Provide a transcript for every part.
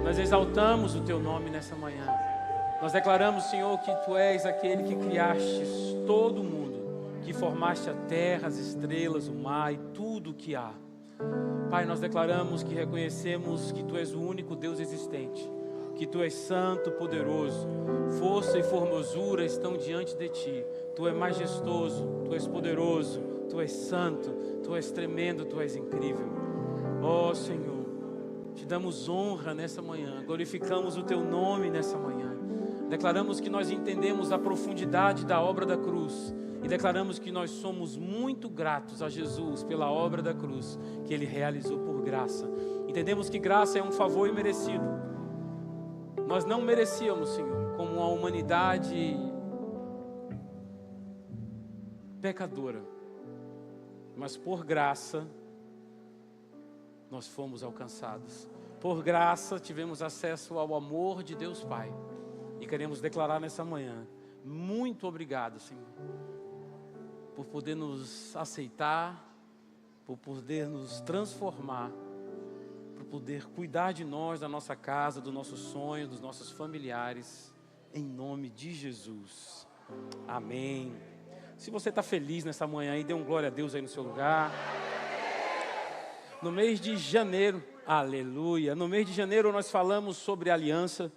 Nós exaltamos o Teu nome nessa manhã. Nós declaramos, Senhor, que Tu és aquele que criaste todo o mundo, que formaste a terra, as estrelas, o mar e tudo o que há. Pai, nós declaramos que reconhecemos que Tu és o único Deus existente, que Tu és santo, poderoso, força e formosura estão diante de Ti. Tu és majestoso, Tu és poderoso, Tu és santo, Tu és tremendo, Tu és incrível. Ó Senhor, Te damos honra nessa manhã, glorificamos o Teu nome nessa manhã. Declaramos que nós entendemos a profundidade da obra da cruz e declaramos que nós somos muito gratos a Jesus pela obra da cruz que Ele realizou por graça. Entendemos que graça é um favor imerecido. Nós não merecíamos, Senhor, como uma humanidade pecadora, mas por graça nós fomos alcançados. Por graça tivemos acesso ao amor de Deus Pai. E queremos declarar nessa manhã, muito obrigado, Senhor, por poder nos aceitar, por poder nos transformar, por poder cuidar de nós, da nossa casa, dos nossos sonhos, dos nossos familiares, em nome de Jesus. Amém. Se você está feliz nessa manhã aí, dê um glória a Deus aí no seu lugar. No mês de janeiro, aleluia, no mês de janeiro nós falamos sobre aliança.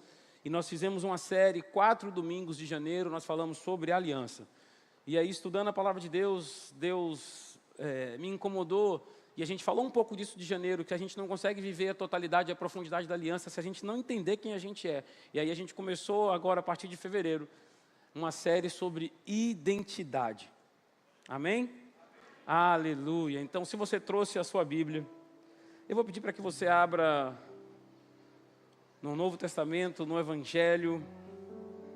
E nós fizemos uma série, 4 domingos de janeiro, nós falamos sobre aliança. E aí, estudando a palavra de Deus, Deus me incomodou. E a gente falou um pouco disso de janeiro, que a gente não consegue viver a totalidade e a profundidade da aliança se a gente não entender quem a gente é. E aí a gente começou agora, a partir de fevereiro, uma série sobre identidade. Amém? Aleluia. Então, se você trouxe a sua Bíblia, eu vou pedir para que você abra no Novo Testamento, no Evangelho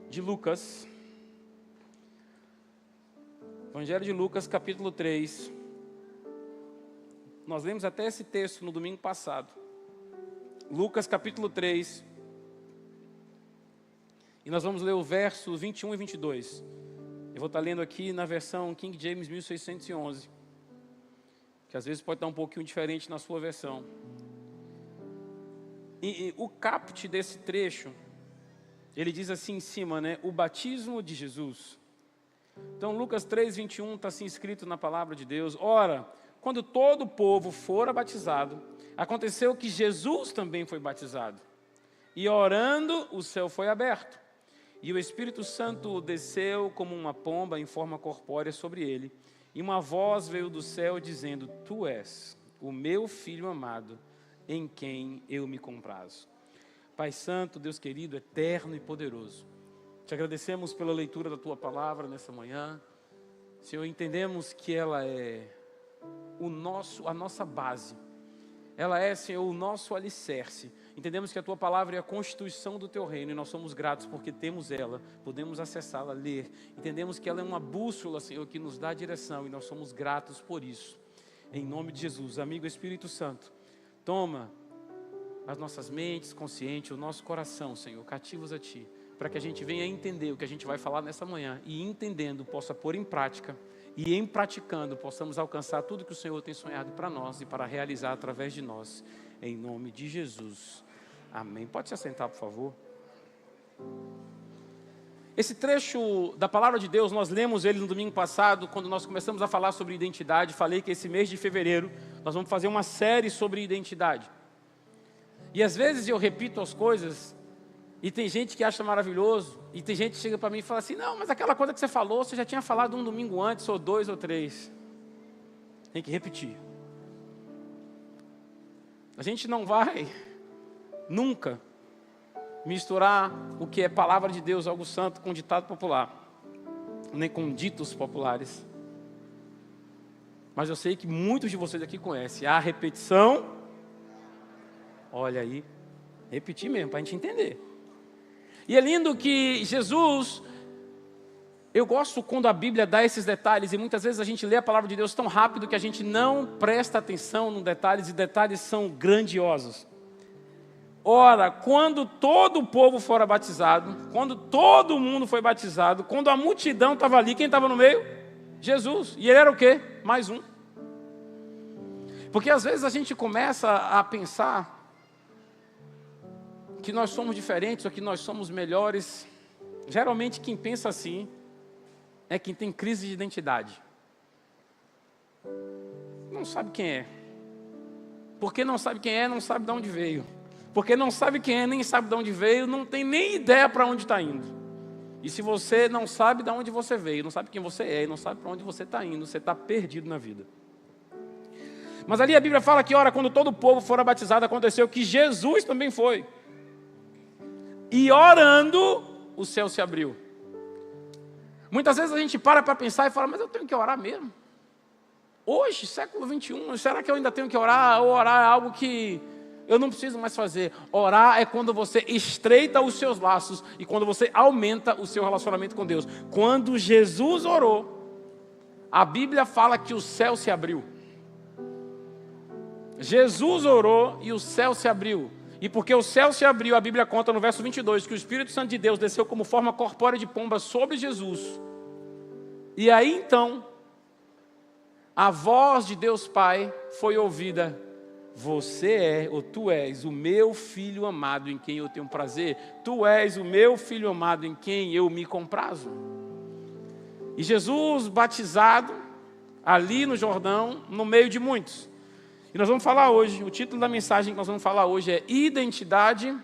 de Lucas. Evangelho de Lucas, capítulo 3. Nós lemos até esse texto no domingo passado. Lucas, capítulo 3. E nós vamos ler o verso 21 e 22. Eu vou estar lendo aqui na versão King James 1611. Que às vezes pode estar um pouquinho diferente na sua versão. E o caput desse trecho, ele diz assim em cima, né? O batismo de Jesus. Então, Lucas 3, 21 está assim escrito na palavra de Deus. Ora, quando todo o povo fora batizado, aconteceu que Jesus também foi batizado. E orando, o céu foi aberto. E o Espírito Santo desceu como uma pomba em forma corpórea sobre ele. E uma voz veio do céu dizendo, Tu és o meu Filho amado, em quem eu me comprazo. Pai Santo, Deus querido, eterno e poderoso, te agradecemos pela leitura da Tua palavra nessa manhã. Senhor, entendemos que ela é a nossa base. Ela é, Senhor, o nosso alicerce. Entendemos que a Tua palavra é a constituição do Teu reino e nós somos gratos porque temos ela, podemos acessá-la, ler. Entendemos que ela é uma bússola, Senhor, que nos dá direção e nós somos gratos por isso. Em nome de Jesus, amigo Espírito Santo, toma as nossas mentes conscientes, o nosso coração, Senhor, cativos a Ti, para que a gente venha entender o que a gente vai falar nessa manhã e entendendo, possa pôr em prática e em praticando, possamos alcançar tudo que o Senhor tem sonhado para nós e para realizar através de nós, em nome de Jesus. Amém. Pode se assentar, por favor. Esse trecho da palavra de Deus, nós lemos ele no domingo passado, quando nós começamos a falar sobre identidade. Falei que esse mês de fevereiro, nós vamos fazer uma série sobre identidade. E às vezes eu repito as coisas, e tem gente que acha maravilhoso, e tem gente que chega para mim e fala assim, não, mas aquela coisa que você falou, você já tinha falado um domingo antes, ou 2 ou 3. Tem que repetir. A gente não vai nunca misturar o que é palavra de Deus, algo santo, com ditado popular, nem com ditos populares. Mas eu sei que muitos de vocês aqui conhecem a repetição. Olha aí, repetir mesmo, para a gente entender. E é lindo que Jesus, eu gosto quando a Bíblia dá esses detalhes, e muitas vezes a gente lê a palavra de Deus tão rápido que a gente não presta atenção nos detalhes, e detalhes são grandiosos. Ora, quando todo o povo fora batizado, quando todo mundo foi batizado, quando a multidão estava ali, quem estava no meio? Jesus. E ele era o quê? Mais um. Porque às vezes a gente começa a pensar que nós somos diferentes ou que nós somos melhores, geralmente quem pensa assim é quem tem crise de identidade. Não sabe quem é. Porque não sabe quem é, não sabe de onde veio. Porque não sabe quem é, nem sabe de onde veio, não tem nem ideia para onde está indo. E se você não sabe de onde você veio, não sabe quem você é, e não sabe para onde você está indo, você está perdido na vida. Mas ali a Bíblia fala que, ora, quando todo o povo fora batizado, aconteceu que Jesus também foi. E orando, o céu se abriu. Muitas vezes a gente para pensar e fala, mas eu tenho que orar mesmo? Hoje, século 21, será que eu ainda tenho que orar? Ou orar é algo que eu não preciso mais fazer? Orar é quando você estreita os seus laços e quando você aumenta o seu relacionamento com Deus. Quando Jesus orou, a Bíblia fala que o céu se abriu. Jesus orou e o céu se abriu. E porque o céu se abriu, a Bíblia conta no verso 22 que o Espírito Santo de Deus desceu como forma corpórea de pomba sobre Jesus. E aí então, a voz de Deus Pai foi ouvida: você é, ou tu és, o meu filho amado em quem eu tenho prazer. Tu és o meu filho amado em quem eu me comprazo. E Jesus batizado, ali no Jordão, no meio de muitos. E nós vamos falar hoje, o título da mensagem que nós vamos falar hoje é Identidade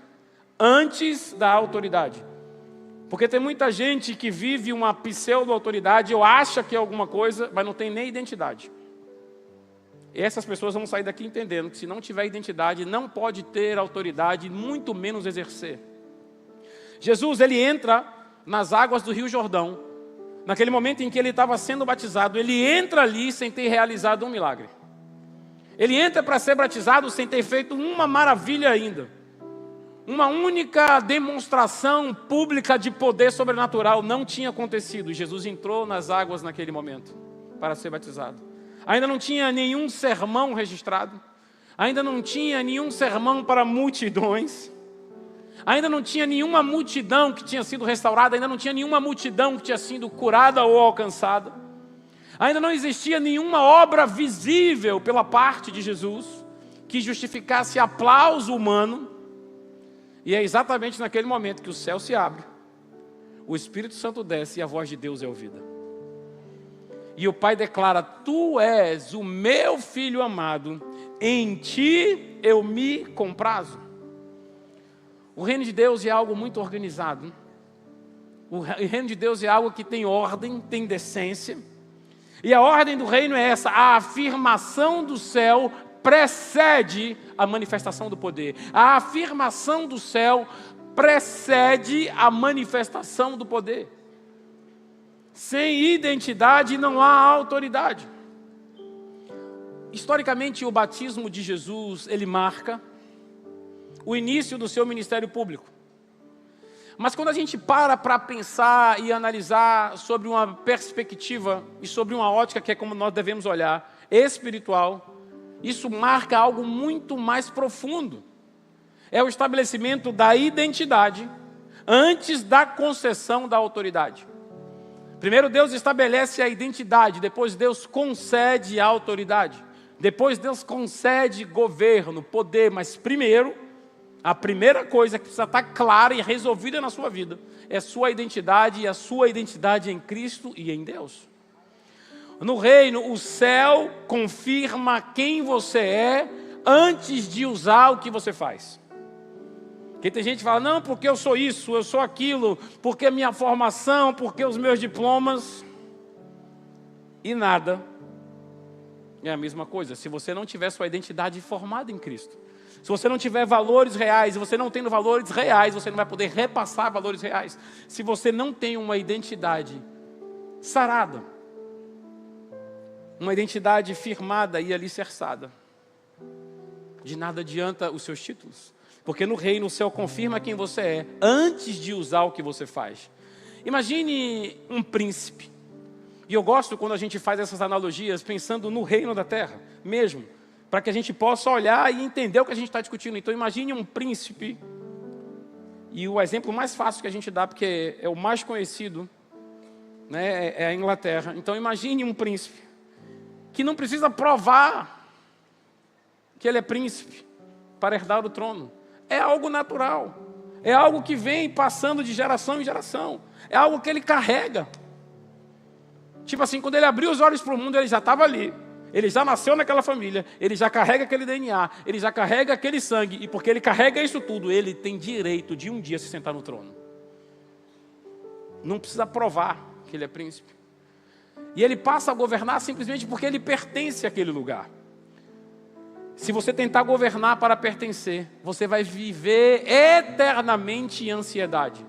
antes da autoridade. Porque tem muita gente que vive uma pseudo-autoridade, ou acha que é alguma coisa, mas não tem nem identidade. E essas pessoas vão sair daqui entendendo que se não tiver identidade, não pode ter autoridade, muito menos exercer. Jesus, ele entra nas águas do Rio Jordão, naquele momento em que ele estava sendo batizado, ele entra ali sem ter realizado um milagre. Ele entra para ser batizado sem ter feito uma maravilha ainda. Uma única demonstração pública de poder sobrenatural não tinha acontecido. Jesus entrou nas águas naquele momento para ser batizado. Ainda não tinha nenhum sermão registrado. Ainda não tinha nenhum sermão para multidões. Ainda não tinha nenhuma multidão que tinha sido restaurada. Ainda não tinha nenhuma multidão que tinha sido curada ou alcançada. Ainda não existia nenhuma obra visível pela parte de Jesus que justificasse aplauso humano. E é exatamente naquele momento que o céu se abre, o Espírito Santo desce e a voz de Deus é ouvida. E o Pai declara: tu és o meu filho amado, em ti eu me comprazo. O reino de Deus é algo muito organizado. O reino de Deus é algo que tem ordem, tem decência. E a ordem do reino é essa: a afirmação do céu precede a manifestação do poder. A afirmação do céu precede a manifestação do poder. Sem identidade não há autoridade. Historicamente, o batismo de Jesus, ele marca o início do seu ministério público. Mas quando a gente para pensar e analisar sobre uma perspectiva e sobre uma ótica que é como nós devemos olhar, espiritual, isso marca algo muito mais profundo. É o estabelecimento da identidade antes da concessão da autoridade. Primeiro Deus estabelece a identidade, depois Deus concede a autoridade. Depois Deus concede governo, poder, mas primeiro, a primeira coisa que precisa estar clara e resolvida na sua vida é sua identidade, e a sua identidade em Cristo e em Deus. No reino, o céu confirma quem você é antes de usar o que você faz. Porque tem gente que fala: não, porque eu sou isso, eu sou aquilo, porque a minha formação, porque os meus diplomas. E nada é a mesma coisa. Se você não tiver sua identidade formada em Cristo, se você não tiver valores reais, e você não tendo valores reais, você não vai poder repassar valores reais. Se você não tem uma identidade sarada, uma identidade firmada e alicerçada, de nada adianta os seus títulos. Porque no reino o céu confirma quem você é antes de usar o que você faz. Imagine um príncipe. E eu gosto quando a gente faz essas analogias pensando no reino da terra mesmo, para que a gente possa olhar e entender o que a gente está discutindo. Então imagine um príncipe, e o exemplo mais fácil que a gente dá, porque é o mais conhecido, né, é a Inglaterra. Então imagine um príncipe que não precisa provar que ele é príncipe para herdar o trono. É algo natural. É algo que vem passando de geração em geração. É algo que ele carrega. Tipo assim, quando ele abriu os olhos para o mundo, ele já estava ali. Ele já nasceu naquela família, ele já carrega aquele DNA, ele já carrega aquele sangue, e porque ele carrega isso tudo, ele tem direito de um dia se sentar no trono. Não precisa provar que ele é príncipe. E ele passa a governar simplesmente porque ele pertence àquele lugar. Se você tentar governar para pertencer, você vai viver eternamente em ansiedade.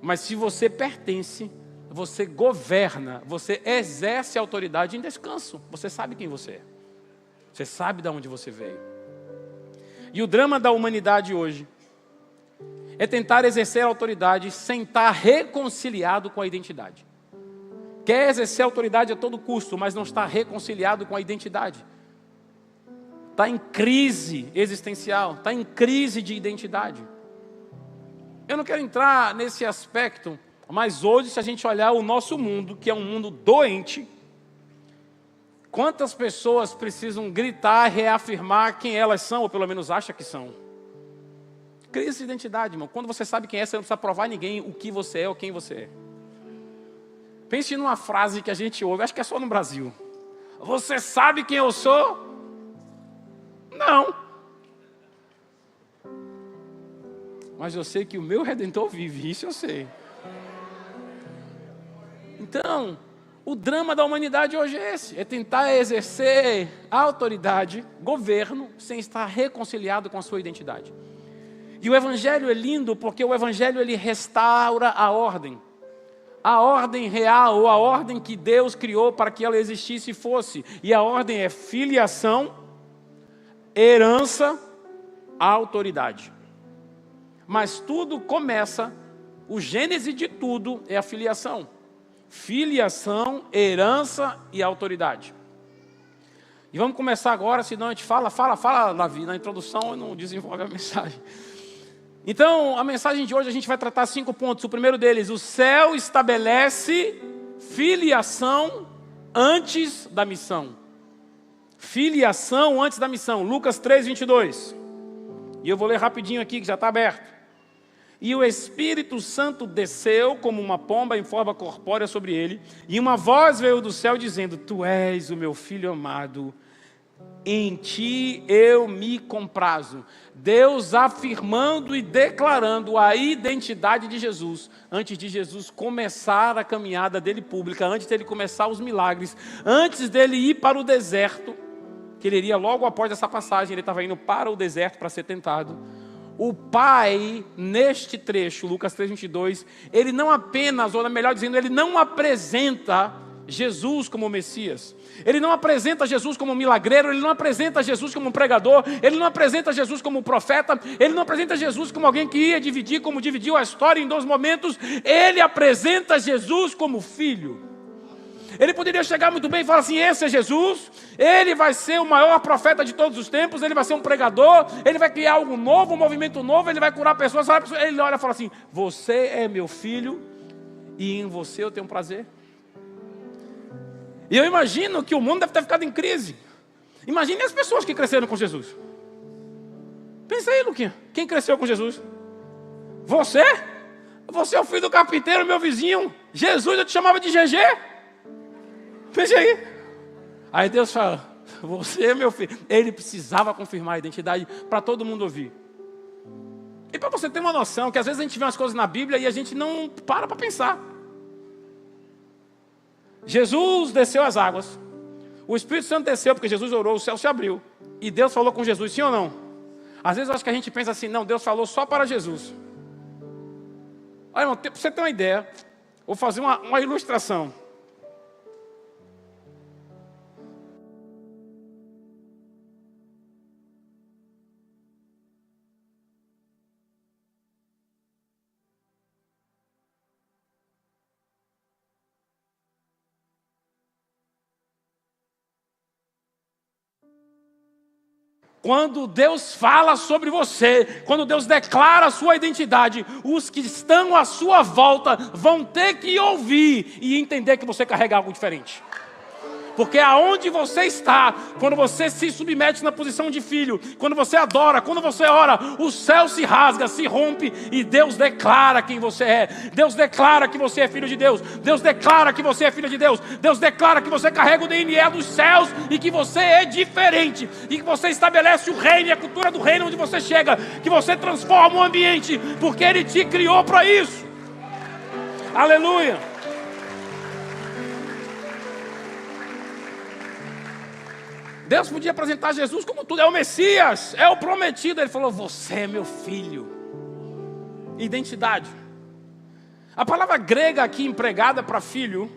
Mas se você pertence, você governa, você exerce autoridade em descanso. Você sabe quem você é. Você sabe de onde você veio. E o drama da humanidade hoje é tentar exercer a autoridade sem estar reconciliado com a identidade. Quer exercer a autoridade a todo custo, mas não está reconciliado com a identidade. Está em crise existencial, está em crise de identidade. Eu não quero entrar nesse aspecto, mas hoje, se a gente olhar o nosso mundo, que é um mundo doente, quantas pessoas precisam gritar, reafirmar quem elas são, ou pelo menos acham que são? Crise de identidade, irmão. Quando você sabe quem é, você não precisa provar a ninguém o que você é ou quem você é. Pense numa frase que a gente ouve, acho que é só no Brasil. Você sabe quem eu sou? Não. Mas eu sei que o meu Redentor vive, isso eu sei. Então, o drama da humanidade hoje é esse. É tentar exercer autoridade, governo, sem estar reconciliado com a sua identidade. E o Evangelho é lindo porque o Evangelho ele restaura a ordem. A ordem real, ou a ordem que Deus criou para que ela existisse e fosse. E a ordem é filiação, herança, autoridade. Mas tudo começa, o gênese de tudo é a filiação. Filiação, herança e autoridade. E vamos começar agora, senão a gente fala, Davi, na introdução e não desenvolve a mensagem. Então, a mensagem de hoje a gente vai tratar 5 pontos. O primeiro deles, o céu estabelece filiação antes da missão. Filiação antes da missão. Lucas 3, 22. E eu vou ler rapidinho aqui, que já está aberto. E o Espírito Santo desceu como uma pomba em forma corpórea sobre ele, e uma voz veio do céu dizendo: Tu és o meu filho amado, em ti eu me comprazo. Deus afirmando e declarando a identidade de Jesus, antes de Jesus começar a caminhada dele pública, antes dele começar os milagres, antes dele ir para o deserto, que ele iria logo após essa passagem, ele estava indo para o deserto para ser tentado. O Pai, neste trecho, Lucas 3:22, ele não apenas, ou melhor dizendo, ele não apresenta Jesus como Messias. Ele não apresenta Jesus como milagreiro, ele não apresenta Jesus como pregador, ele não apresenta Jesus como profeta, ele não apresenta Jesus como alguém que ia dividir, como dividiu a história em 2 momentos. Ele apresenta Jesus como filho. Ele poderia chegar muito bem e falar assim: esse é Jesus, ele vai ser o maior profeta de todos os tempos, ele vai ser um pregador, ele vai criar algo novo, um movimento novo, ele vai curar pessoas. Ele olha e fala assim: você é meu filho e em você eu tenho prazer. E eu imagino que o mundo deve ter ficado em crise. Imagine as pessoas que cresceram com Jesus. Pensa aí, Luquinha, quem cresceu com Jesus? Você? Você é o filho do carpinteiro, meu vizinho. Jesus, eu te chamava de GG. Pense aí. Aí Deus fala: você é meu filho. Ele precisava confirmar a identidade para todo mundo ouvir. E para você ter uma noção, que às vezes a gente vê umas coisas na Bíblia e a gente não para pensar. Jesus desceu as águas. O Espírito Santo desceu porque Jesus orou, o céu se abriu. E Deus falou com Jesus, sim ou não? Às vezes eu acho que a gente pensa assim: não, Deus falou só para Jesus. Olha, irmão, para você ter uma ideia, vou fazer uma ilustração. Quando Deus fala sobre você, quando Deus declara a sua identidade, os que estão à sua volta vão ter que ouvir e entender que você carrega algo diferente. Porque aonde você está, quando você se submete na posição de filho, quando você adora, quando você ora, o céu se rasga, se rompe e Deus declara quem você é. Deus declara que você é filho de Deus. Deus declara que você é filho de Deus. Deus declara que você carrega o DNA dos céus e que você é diferente. E que você estabelece o reino e a cultura do reino onde você chega. Que você transforma o ambiente, porque Ele te criou para isso. Aleluia. Deus podia apresentar Jesus como tudo, é o Messias, é o prometido. Ele falou, você é meu filho. Identidade. A palavra grega aqui empregada para filho,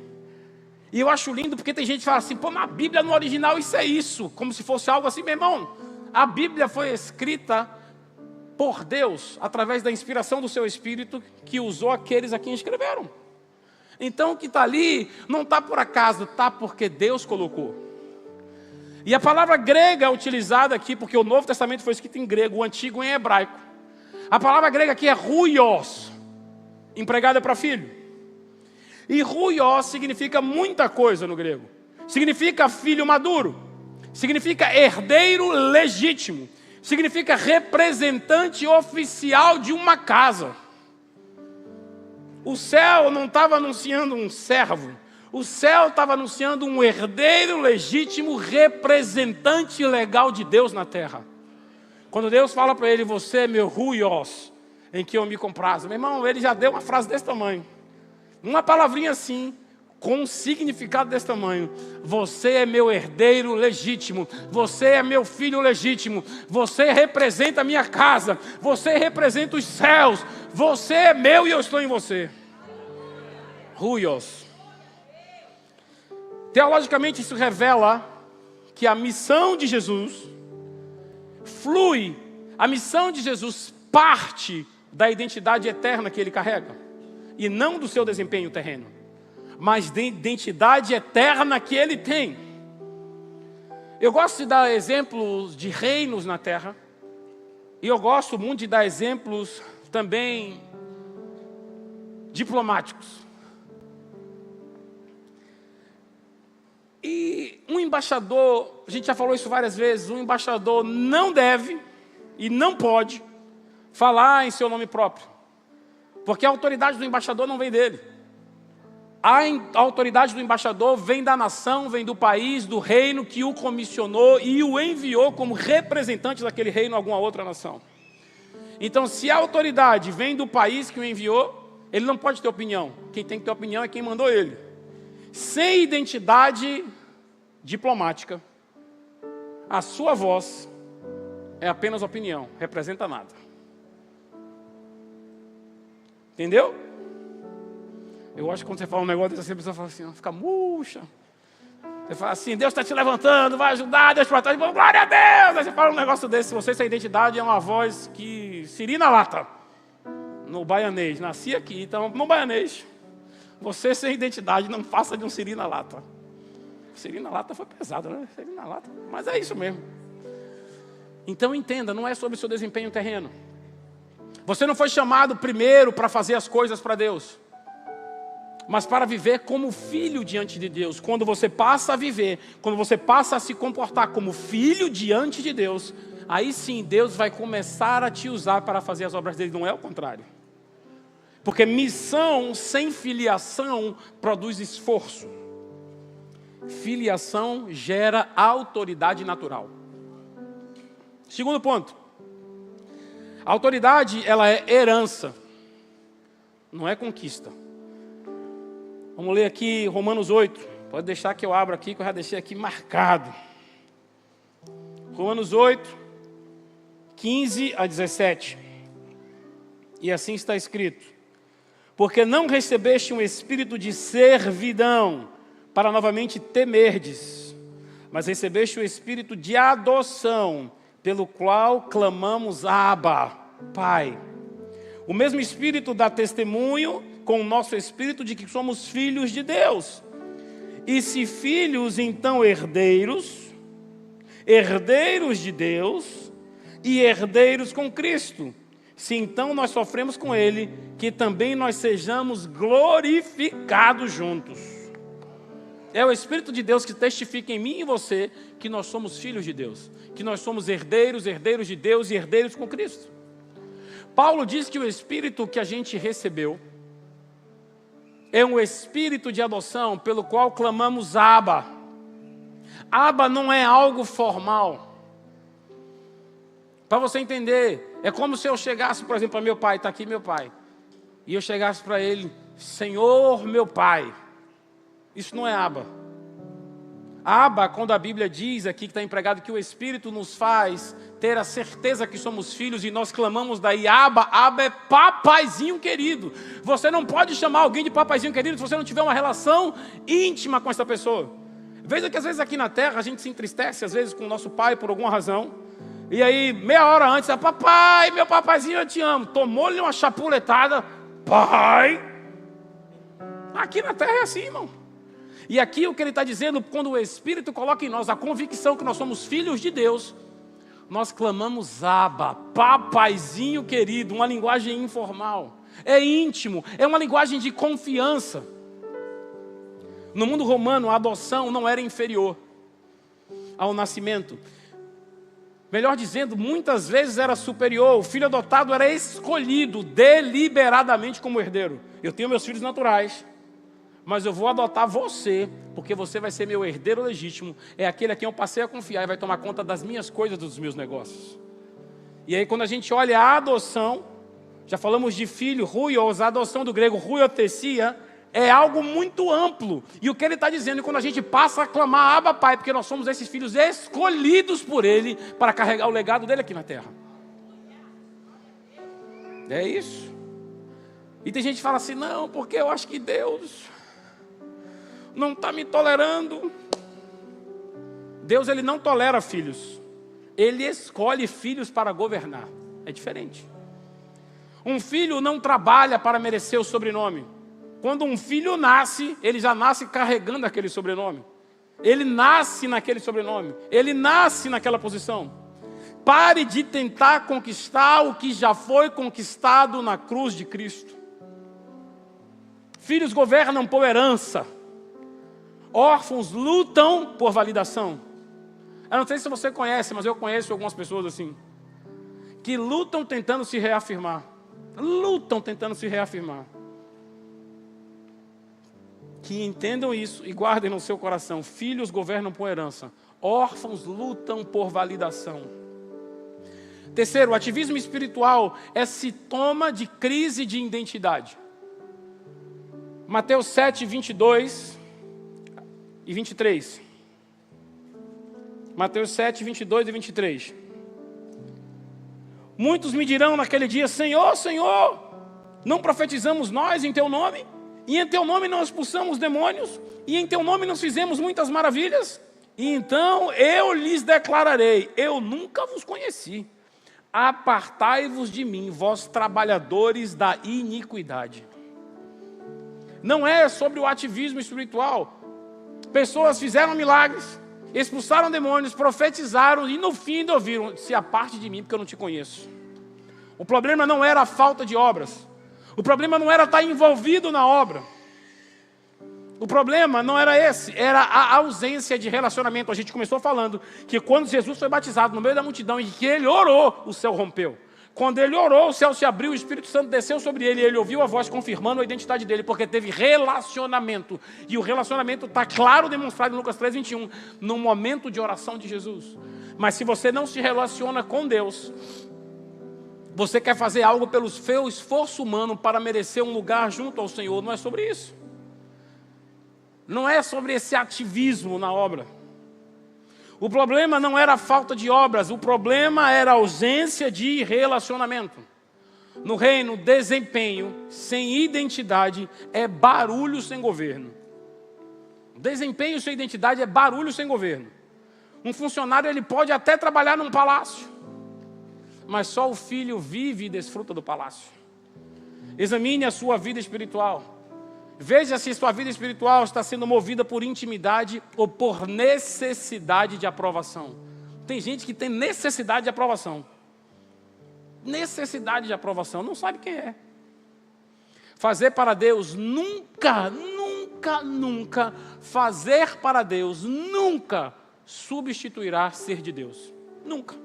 e eu acho lindo porque tem gente que fala assim, pô, na Bíblia no original isso é isso, como se fosse algo assim, meu irmão. A Bíblia foi escrita por Deus, através da inspiração do seu Espírito, que usou aqueles a quem escreveram. Então o que está ali, não está por acaso, está porque Deus colocou. E a palavra grega utilizada aqui, porque o Novo Testamento foi escrito em grego, o Antigo em hebraico. A palavra grega aqui é ruios, empregada para filho. E ruios significa muita coisa no grego. Significa filho maduro, significa herdeiro legítimo, significa representante oficial de uma casa. O céu não estava anunciando um servo. O céu estava anunciando um herdeiro legítimo, representante legal de Deus na terra. Quando Deus fala para ele, você é meu ruios, em que eu me comprazo. Meu irmão, ele já deu uma frase desse tamanho. Uma palavrinha assim, com um significado desse tamanho. Você é meu herdeiro legítimo. Você é meu filho legítimo. Você representa a minha casa. Você representa os céus. Você é meu e eu estou em você. Ruios. Teologicamente isso revela que a missão de Jesus flui, a missão de Jesus parte da identidade eterna que Ele carrega, e não do seu desempenho terreno, mas da identidade eterna que Ele tem. Eu gosto de dar exemplos de reinos na terra, e eu gosto muito de dar exemplos também diplomáticos. E um embaixador, a gente já falou isso várias vezes, um embaixador não deve e não pode falar em seu nome próprio. Porque a autoridade do embaixador não vem dele. A autoridade do embaixador vem da nação, vem do país, do reino que o comissionou e o enviou como representante daquele reino a alguma outra nação. Então, se a autoridade vem do país que o enviou, ele não pode ter opinião. Quem tem que ter opinião é quem mandou ele. Sem identidade diplomática, a sua voz é apenas opinião, representa nada. Entendeu? Eu acho que quando você fala um negócio desse, a pessoa fala assim, fica murcha. Você fala assim, Deus está te levantando, vai ajudar, Deus para trás, glória a Deus. Aí você fala um negócio desse, se você sem identidade é uma voz que sirina lata. No baianês, nasci aqui, então no baianês. Você sem identidade, não faça de um siri na lata. Siri na lata foi pesado, né? Siri na lata, mas é isso mesmo. Então entenda, não é sobre o seu desempenho terreno. Você não foi chamado primeiro para fazer as coisas para Deus, mas para viver como filho diante de Deus. Quando você passa a viver, quando você passa a se comportar como filho diante de Deus, aí sim Deus vai começar a te usar para fazer as obras dele, não é o contrário. Porque missão sem filiação produz esforço. Filiação gera autoridade natural. Segundo ponto. A autoridade, ela é herança, não é conquista. Vamos ler aqui Romanos 8. Pode deixar que eu abro aqui, que eu já deixei aqui marcado. Romanos 8, 15 a 17. E assim está escrito. Porque não recebeste um espírito de servidão, para novamente temerdes, mas recebeste o espírito de adoção, pelo qual clamamos Abba, Pai. O mesmo Espírito dá testemunho com o nosso espírito de que somos filhos de Deus. E se filhos, então herdeiros, herdeiros de Deus e herdeiros com Cristo. Se então nós sofremos com Ele, que também nós sejamos glorificados juntos. É o Espírito de Deus que testifica em mim e em você que nós somos filhos de Deus, que nós somos herdeiros, herdeiros de Deus e herdeiros com Cristo. Paulo diz que o Espírito que a gente recebeu é um Espírito de adoção pelo qual clamamos Abba. Abba não é algo formal. Para você entender, é como se eu chegasse, por exemplo, para meu pai, está aqui meu pai, e eu chegasse para ele, Senhor meu pai. Isso não é Abba. Abba, quando a Bíblia diz aqui que está empregado que o Espírito nos faz ter a certeza que somos filhos e nós clamamos daí Abba, Abba é papaizinho querido. Você não pode chamar alguém de papaizinho querido se você não tiver uma relação íntima com essa pessoa. Veja que às vezes aqui na terra a gente se entristece, às vezes com o nosso pai por alguma razão. E aí meia hora antes, papai, meu papaizinho eu te amo. Tomou-lhe uma chapuletada, pai. Aqui na terra é assim, irmão. E aqui o que ele está dizendo, quando o Espírito coloca em nós a convicção que nós somos filhos de Deus, nós clamamos Abba, papaizinho querido, uma linguagem informal. É íntimo, é uma linguagem de confiança. No mundo romano, a adoção não era inferior ao nascimento. Melhor dizendo, muitas vezes era superior. O filho adotado era escolhido deliberadamente como herdeiro. Eu tenho meus filhos naturais, mas eu vou adotar você, porque você vai ser meu herdeiro legítimo. É aquele a quem eu passei a confiar e vai tomar conta das minhas coisas, dos meus negócios. E aí quando a gente olha a adoção, já falamos de filho, ruios, a adoção do grego ruiotesia, é algo muito amplo. E o que ele está dizendo, quando a gente passa a clamar Abba Pai, porque nós somos esses filhos escolhidos por Ele para carregar o legado dele aqui na terra. É isso. E tem gente que fala assim, não, porque eu acho que Deus não está me tolerando. Deus, ele não tolera filhos. Ele escolhe filhos para governar. É diferente. Um filho não trabalha para merecer o sobrenome. Quando um filho nasce, ele já nasce carregando aquele sobrenome. Ele nasce naquele sobrenome. Ele nasce naquela posição. Pare de tentar conquistar o que já foi conquistado na cruz de Cristo. Filhos governam por herança. Órfãos lutam por validação. Eu não sei se você conhece, mas eu conheço algumas pessoas assim, que lutam tentando se reafirmar. Lutam tentando se reafirmar. Que entendam isso e guardem no seu coração. Filhos governam por herança. Órfãos lutam por validação. Terceiro, o ativismo espiritual é sintoma de crise de identidade. Mateus 7, 22 e 23. Mateus 7, 22 e 23. Muitos me dirão naquele dia, Senhor, Senhor, não profetizamos nós em Teu nome? E em Teu nome não expulsamos demônios? E em Teu nome não fizemos muitas maravilhas? E então eu lhes declararei, eu nunca vos conheci. Apartai-vos de mim, vós trabalhadores da iniquidade. Não é sobre o ativismo espiritual. Pessoas fizeram milagres, expulsaram demônios, profetizaram e no fim ouviram, se aparte de mim porque eu não te conheço. O problema não era a falta de obras. O problema não era estar envolvido na obra. O problema não era esse, era a ausência de relacionamento. A gente começou falando que quando Jesus foi batizado no meio da multidão e que ele orou, o céu rompeu. Quando ele orou, o céu se abriu, o Espírito Santo desceu sobre ele e ele ouviu a voz confirmando a identidade dele, porque teve relacionamento. E o relacionamento está claro demonstrado em Lucas 3, 21, no momento de oração de Jesus. Mas se você não se relaciona com Deus, você quer fazer algo pelo seu esforço humano para merecer um lugar junto ao Senhor, não é sobre isso. Não é sobre esse ativismo na obra. O problema não era a falta de obras, o problema era a ausência de relacionamento. No reino, desempenho sem identidade é barulho sem governo. Desempenho sem identidade é barulho sem governo. Um funcionário ele pode até trabalhar num palácio, mas só o filho vive e desfruta do palácio. Examine a sua vida espiritual. Veja se sua vida espiritual está sendo movida por intimidade ou por necessidade de aprovação. Tem gente que tem necessidade de aprovação. Necessidade de aprovação, não sabe quem é. Fazer para Deus nunca nunca fazer para Deus, nunca substituirá ser de Deus. Nunca.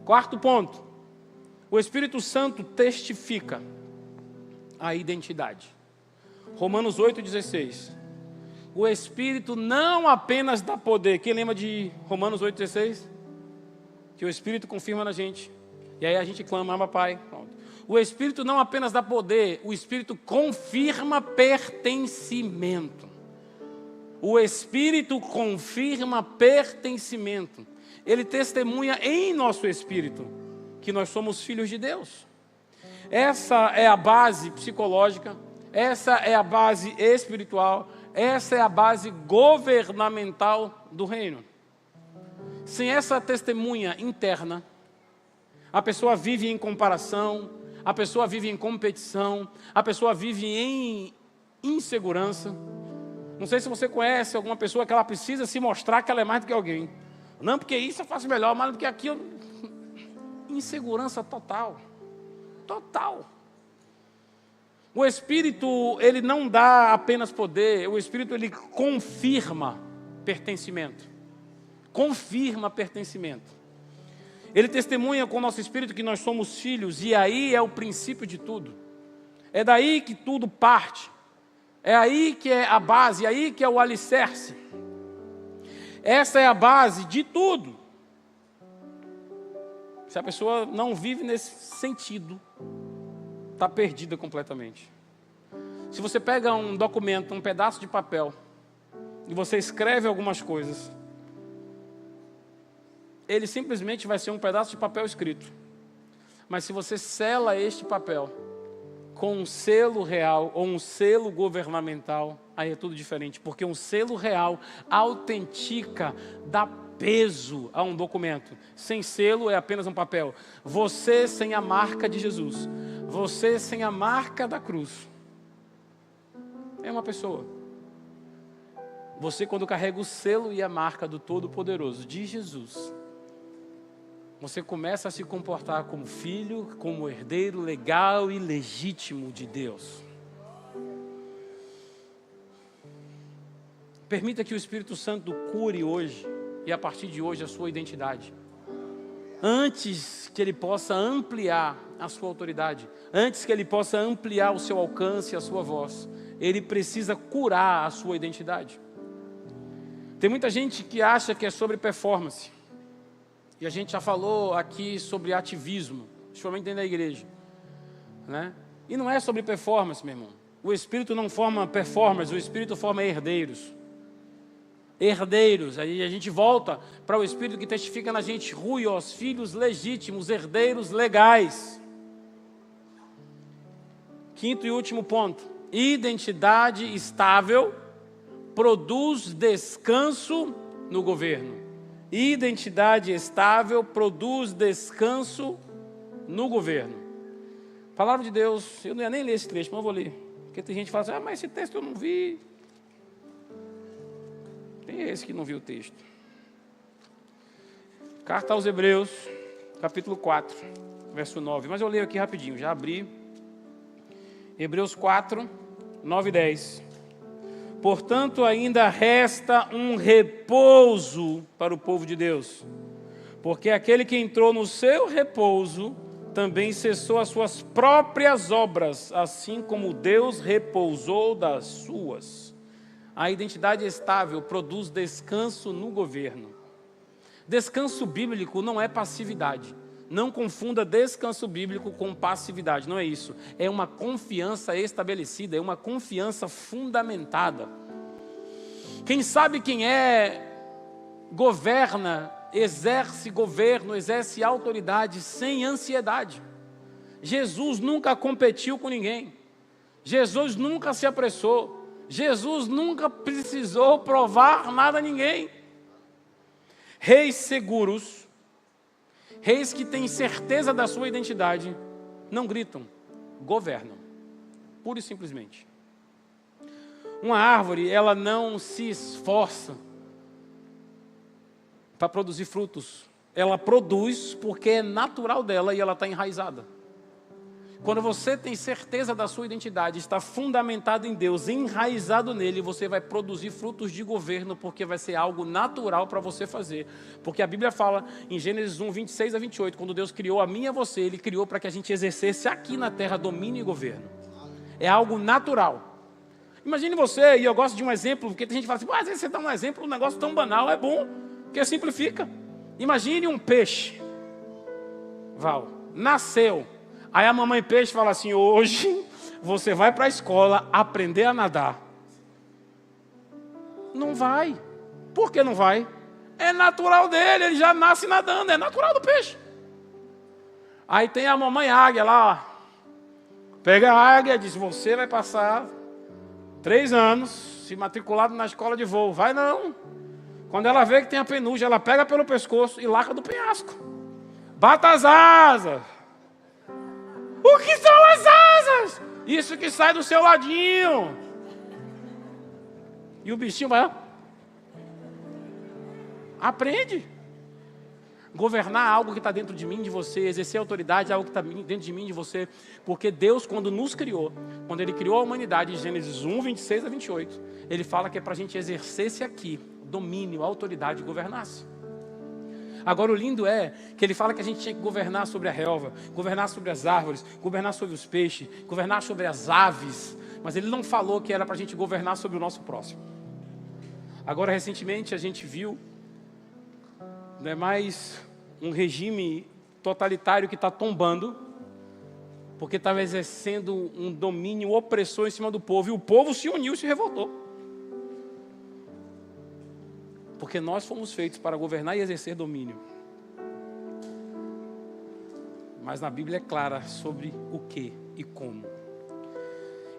Quarto ponto. O Espírito Santo testifica a identidade. Romanos 8,16. O Espírito não apenas dá poder. Quem lembra de Romanos 8,16? Que o Espírito confirma na gente. E aí a gente clama, ama Pai. Pronto. O Espírito não apenas dá poder, o Espírito confirma pertencimento. O Espírito confirma pertencimento. Ele testemunha em nosso espírito que nós somos filhos de Deus. Essa é a base psicológica, essa é a base espiritual, essa é a base governamental do reino. Sem essa testemunha interna, a pessoa vive em comparação, a pessoa vive em competição, a pessoa vive em insegurança. Não sei se você conhece alguma pessoa que ela precisa se mostrar que ela é mais do que alguém. Não, porque isso eu faço melhor, mas porque aquilo... Insegurança total. Total. O Espírito, ele não dá apenas poder, o Espírito, ele confirma pertencimento. Confirma pertencimento. Ele testemunha com o nosso espírito que nós somos filhos, e aí é o princípio de tudo. É daí que tudo parte. É aí que é a base, é aí que é o alicerce. Essa é a base de tudo. Se a pessoa não vive nesse sentido, está perdida completamente. Se você pega um documento, um pedaço de papel, e você escreve algumas coisas, ele simplesmente vai ser um pedaço de papel escrito. Mas se você sela este papel com um selo real ou um selo governamental, aí é tudo diferente, porque um selo real autentica, dá peso a um documento. Sem selo é apenas um papel. Você sem a marca de Jesus, você sem a marca da cruz, é uma pessoa. Você, quando carrega o selo e a marca do Todo-Poderoso, de Jesus, você começa a se comportar como filho, como herdeiro legal e legítimo de Deus. Permita que o Espírito Santo cure hoje, e a partir de hoje, a sua identidade. Antes que ele possa ampliar a sua autoridade, antes que ele possa ampliar o seu alcance e a sua voz, ele precisa curar a sua identidade. Tem muita gente que acha que é sobre performance. E a gente já falou aqui sobre ativismo, principalmente dentro da igreja, né? E não é sobre performance, meu irmão. O Espírito não forma performance, o Espírito forma herdeiros. Herdeiros, aí a gente volta para o Espírito que testifica na gente, ruios, filhos legítimos, herdeiros legais. Quinto e último ponto, identidade estável produz descanso no governo. Identidade estável produz descanso no governo. Palavra de Deus, eu não ia nem ler esse trecho, mas eu vou ler. Porque tem gente que fala assim, mas esse texto eu não vi. Tem esse que não viu o texto. Carta aos Hebreus, capítulo 4, verso 9. Mas eu leio aqui rapidinho, já abri. Hebreus 4, 9 e 10. Portanto, ainda resta um repouso para o povo de Deus. Porque aquele que entrou no seu repouso também cessou as suas próprias obras, assim como Deus repousou das suas. A identidade estável produz descanso no governo. Descanso bíblico não é passividade. Não confunda descanso bíblico com passividade, não é isso. É uma confiança estabelecida, é uma confiança fundamentada. Quem sabe quem governa, exerce governo, exerce autoridade sem ansiedade. Jesus nunca competiu com ninguém. Jesus nunca se apressou. Jesus nunca precisou provar nada a ninguém. Reis seguros, reis que têm certeza da sua identidade, não gritam, governam, pura e simplesmente. Uma árvore, ela não se esforça para produzir frutos. Ela produz porque é natural dela e ela está enraizada. Quando você tem certeza da sua identidade, está fundamentado em Deus, enraizado nele, você vai produzir frutos de governo, porque vai ser algo natural para você fazer. Porque a Bíblia fala em Gênesis 1, 26 a 28, quando Deus criou a mim e a você, Ele criou para que a gente exercesse aqui na terra domínio e governo. É algo natural. Imagine você, e eu gosto de um exemplo, porque tem gente que fala assim, às vezes você dá um exemplo, um negócio tão banal, é bom, porque simplifica. Imagine um peixe, Val, nasceu. Aí a mamãe peixe fala assim, hoje você vai para a escola aprender a nadar. Não vai. Por que não vai? É natural dele, ele já nasce nadando, é natural do peixe. Aí tem a mamãe águia lá, pega a águia e diz, você vai passar 3 anos se matriculado na escola de voo. Vai não. Quando ela vê que tem a penugem, ela pega pelo pescoço e laca do penhasco. Bata as asas. O que são as asas? Isso que sai do seu ladinho. E o bichinho vai, aprende. Governar algo que está dentro de mim, de você, exercer autoridade é algo que está dentro de mim, de você. Porque Deus, quando nos criou, quando Ele criou a humanidade, em Gênesis 1, 26 a 28, Ele fala que é para a gente exercer-se aqui, domínio, autoridade, governar-se. Agora o lindo é que Ele fala que a gente tinha que governar sobre a relva, governar sobre as árvores, governar sobre os peixes, governar sobre as aves. Mas Ele não falou que era para a gente governar sobre o nosso próximo. Agora recentemente a gente viu, não é mais um regime totalitário que está tombando, porque estava exercendo um domínio opressor em cima do povo, e o povo se uniu e se revoltou. Porque nós fomos feitos para governar e exercer domínio. Mas na Bíblia é clara sobre o que e como.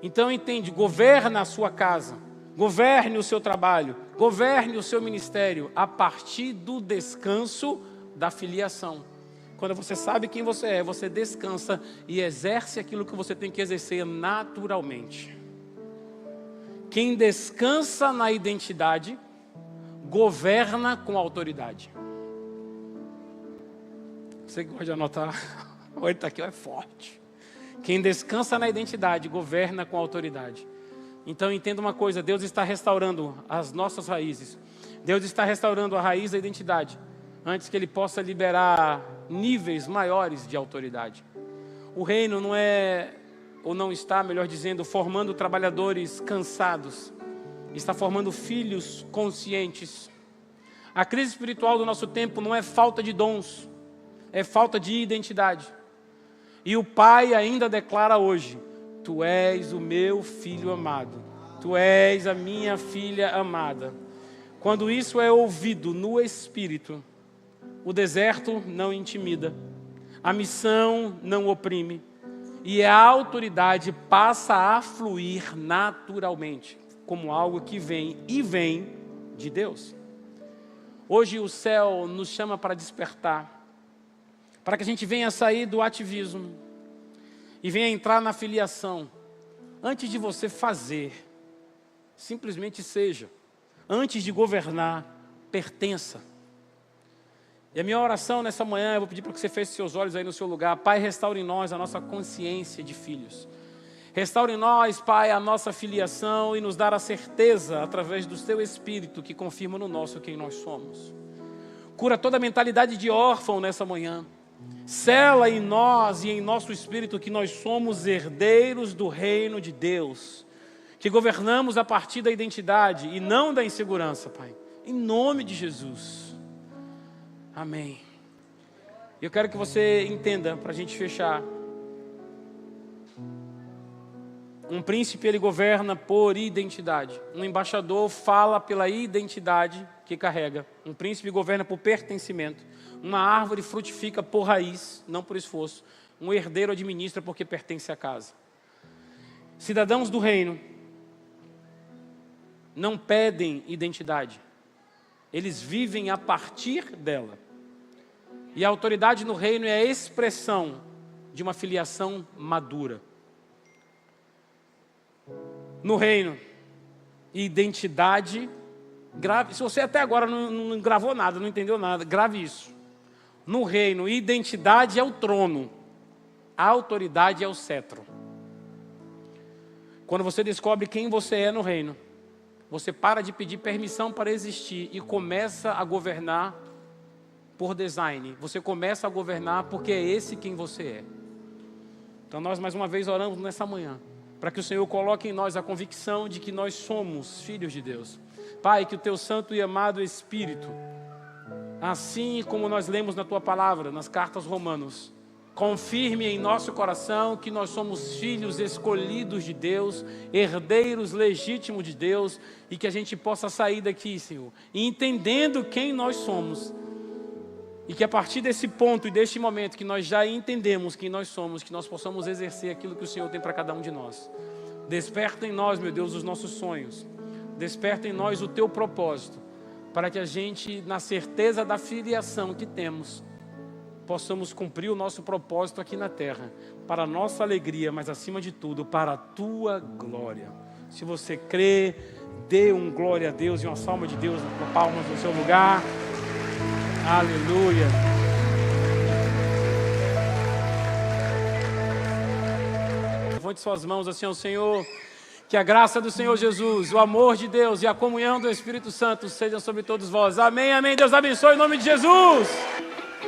Então entende, governa a sua casa, governe o seu trabalho, governe o seu ministério a partir do descanso da filiação. Quando você sabe quem você é, você descansa e exerce aquilo que você tem que exercer naturalmente. Quem descansa na identidade, governa com autoridade. Você que gosta de anotar, olha, está aqui, é forte. Quem descansa na identidade, governa com autoridade. Então entenda uma coisa, Deus está restaurando as nossas raízes. Deus está restaurando a raiz da identidade, antes que Ele possa liberar níveis maiores de autoridade. O reino não é, ou não está, melhor dizendo, formando trabalhadores cansados. Está formando filhos conscientes. A crise espiritual do nosso tempo não é falta de dons, é falta de identidade. E o Pai ainda declara hoje, tu és o meu filho amado, tu és a minha filha amada. Quando isso é ouvido no Espírito, o deserto não intimida, a missão não oprime, e a autoridade passa a fluir naturalmente, como algo que vem e vem de Deus. Hoje o céu nos chama para despertar, para que a gente venha sair do ativismo e venha entrar na filiação. Antes de você fazer, simplesmente seja. Antes de governar, pertença. E a minha oração nessa manhã, eu vou pedir para que você feche seus olhos aí no seu lugar. Pai, restaure em nós a nossa consciência de filhos. Restaure em nós, Pai, a nossa filiação e nos dar a certeza, através do Teu Espírito, que confirma no nosso quem nós somos. Cura toda a mentalidade de órfão nessa manhã. Sela em nós e em nosso espírito que nós somos herdeiros do reino de Deus. Que governamos a partir da identidade e não da insegurança, Pai. Em nome de Jesus. Amém. Eu quero que você entenda, para a gente fechar. Um príncipe, ele governa por identidade. Um embaixador fala pela identidade que carrega. Um príncipe governa por pertencimento. Uma árvore frutifica por raiz, não por esforço. Um herdeiro administra porque pertence à casa. Cidadãos do reino não pedem identidade. Eles vivem a partir dela. E a autoridade no reino é a expressão de uma filiação madura. No reino, identidade, grave. Se você até agora não gravou nada, não entendeu nada, grave isso. No reino, identidade é o trono. A autoridade é o cetro. Quando você descobre quem você é no reino, você para de pedir permissão para existir e começa a governar por design. Você começa a governar porque é esse quem você é. Então nós mais uma vez oramos nessa manhã, para que o Senhor coloque em nós a convicção de que nós somos filhos de Deus. Pai, que o Teu santo e amado Espírito, assim como nós lemos na Tua palavra, nas cartas Romanos, confirme em nosso coração que nós somos filhos escolhidos de Deus, herdeiros legítimos de Deus, e que a gente possa sair daqui, Senhor, entendendo quem nós somos, e que a partir desse ponto e deste momento que nós já entendemos quem nós somos, que nós possamos exercer aquilo que o Senhor tem para cada um de nós. Desperta em nós, meu Deus, os nossos sonhos. Desperta em nós o Teu propósito, para que a gente, na certeza da filiação que temos, possamos cumprir o nosso propósito aqui na terra, para a nossa alegria, mas acima de tudo, para a Tua glória. Se você crê, dê um glória a Deus e uma salva de Deus com palmas no seu lugar. Aleluia. Levante suas mãos assim ao Senhor. Que a graça do Senhor Jesus, o amor de Deus e a comunhão do Espírito Santo sejam sobre todos vós. Amém, amém. Deus abençoe em nome de Jesus.